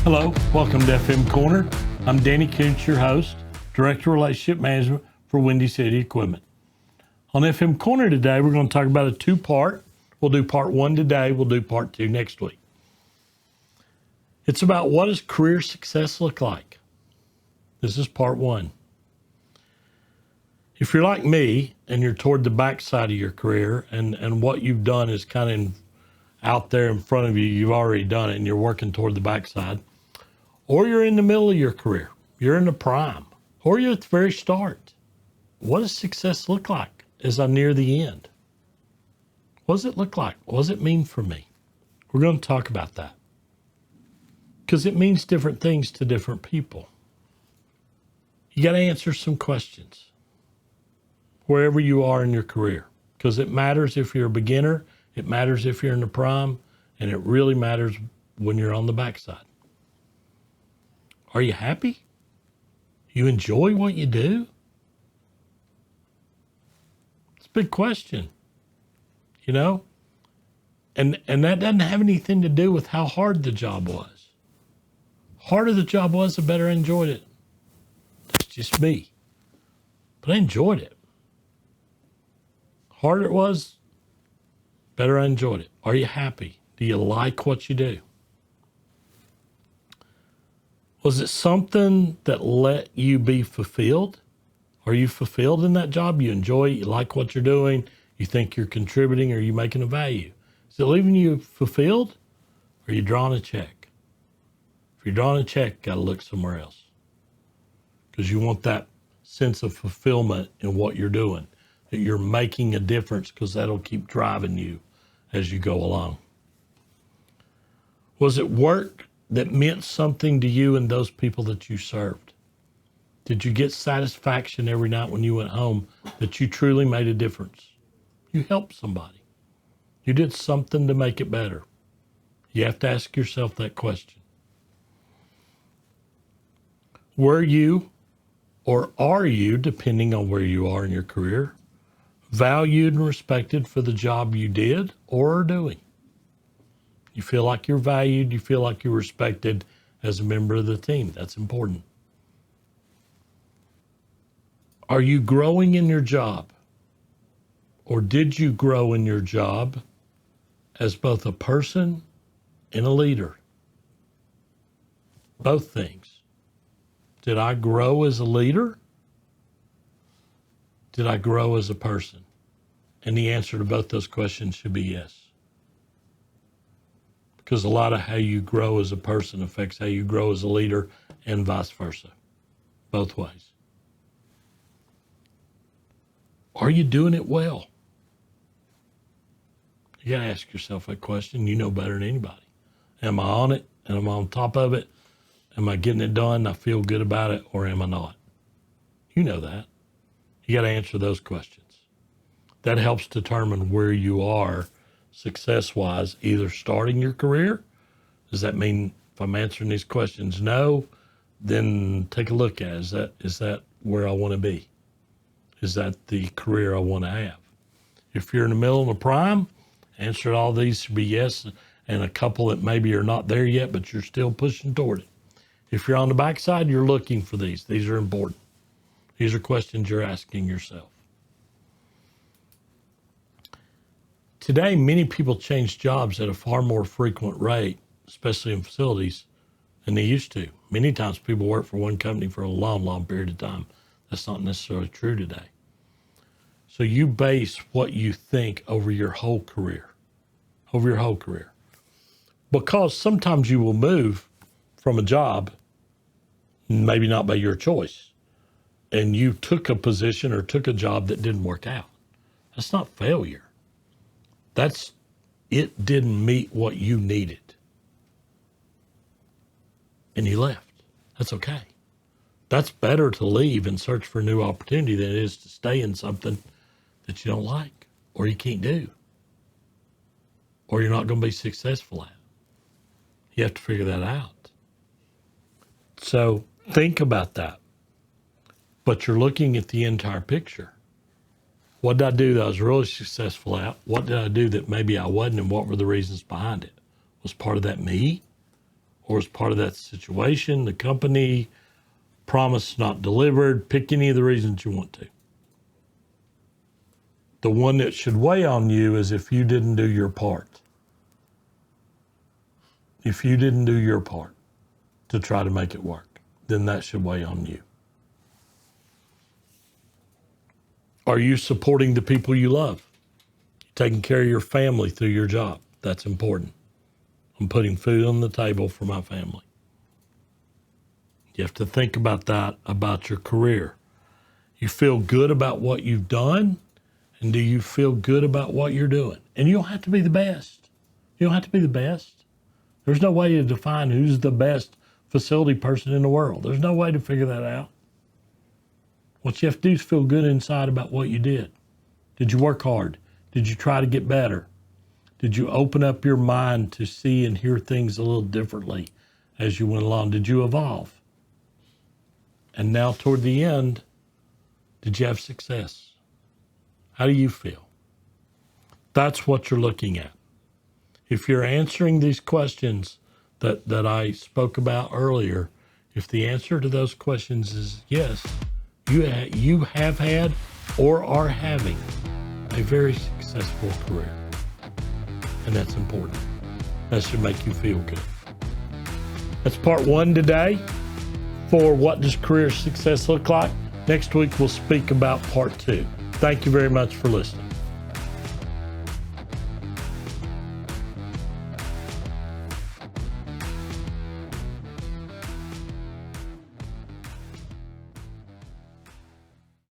Hello, welcome to FM Corner. I'm Danny Koontz, your host, Director of Relationship Management for Windy City Equipment. On FM Corner today, we're going to talk about a two-part. We'll do part one today. We'll do part two next week. It's about what does career success look like? This is part one. If you're like me and you're toward the backside of your career and what you've done is kind of out there in front of you, you've already done it and you're working toward the backside, or you're in the middle of your career, you're in the prime, or you're at the very start. What does success look like as I near the end? What does it look like? What does it mean for me? We're going to talk about that because it means different things to different people. You got to answer some questions wherever you are in your career, because it matters if you're a beginner, it matters if you're in the prime, and it really matters when you're on the backside. Are you happy? You enjoy what you do? It's a big question, you know? And that doesn't have anything to do with how hard the job was. Harder the job was, the better I enjoyed it. That's just me. But I enjoyed it. Harder it was, better I enjoyed it. Are you happy? Do you like what you do? Was it something that let you be fulfilled? Are you fulfilled in that job? You enjoy it? You like what you're doing? You think you're contributing? Are you making a value? Is it leaving you fulfilled? Or are you drawing a check? If you're drawing a check, got to look somewhere else. Because you want that sense of fulfillment in what you're doing. That you're making a difference, because that'll keep driving you as you go along. Was it work that meant something to you and those people that you served? Did you get satisfaction every night when you went home that you truly made a difference? You helped somebody. You did something to make it better. You have to ask yourself that question. Were you, or are you, depending on where you are in your career, valued and respected for the job you did or are doing? You feel like you're valued, you feel like you're respected as a member of the team. That's important. Are you growing in your job? Or did you grow in your job as both a person and a leader? Both things. Did I grow as a leader? Did I grow as a person? And the answer to both those questions should be yes. Because a lot of how you grow as a person affects how you grow as a leader, and vice versa. Both ways. Are you doing it well? You got to ask yourself that question. You know better than anybody. Am I on it? And am I on top of it? Am I getting it done? I feel good about it, or am I not? You know that. You got to answer those questions. That helps determine where you are success-wise, either starting your career. Does that mean if I'm answering these questions no, then take a look at it. Is that where I want to be? Is that the career I want to have? If you're in the middle of the prime, answer to all these should be yes, and a couple that maybe are not there yet, but you're still pushing toward it. If you're on the backside, you're looking for these. These are important. These are questions you're asking yourself. Today, many people change jobs at a far more frequent rate, especially in facilities, than they used to. Many times people work for one company for a long, long period of time. That's not necessarily true today. So you base what you think over your whole career, Because sometimes you will move from a job, maybe not by your choice, and you took a position or took a job that didn't work out. That's not failure. That's it didn't meet what you needed. And you left. That's okay. That's better to leave and search for a new opportunity than it is to stay in something that you don't like or you can't do or you're not going to be successful at. You have to figure that out. So think about that. But you're looking at the entire picture. What did I do that I was really successful at? What did I do that maybe I wasn't, and what were the reasons behind it? Was part of that me? or as part of that situation, the company, promise not delivered, pick any of the reasons you want to. The one that should weigh on you is if you didn't do your part. If you didn't do your part to try to make it work, then that should weigh on you. Are you supporting the people you love? Taking care of your family through your job? That's important. I'm putting food on the table for my family. You have to think about that, about your career. You feel good about what you've done, and do you feel good about what you're doing? And you don't have to be the best. You don't have to be the best. There's no way to define who's the best facility person in the world. There's no way to figure that out. What you have to do is feel good inside about what you did. Did you work hard? Did you try to get better? Did you open up your mind to see and hear things a little differently as you went along? Did you evolve? And now toward the end, did you have success? How do you feel? That's what you're looking at. If you're answering these questions that I spoke about earlier, if the answer to those questions is yes, you have had or are having a very successful career. And that's important. That should make you feel good. That's part 1 today for what does career success look like. Next week, we'll speak about part 2. Thank you very much for listening.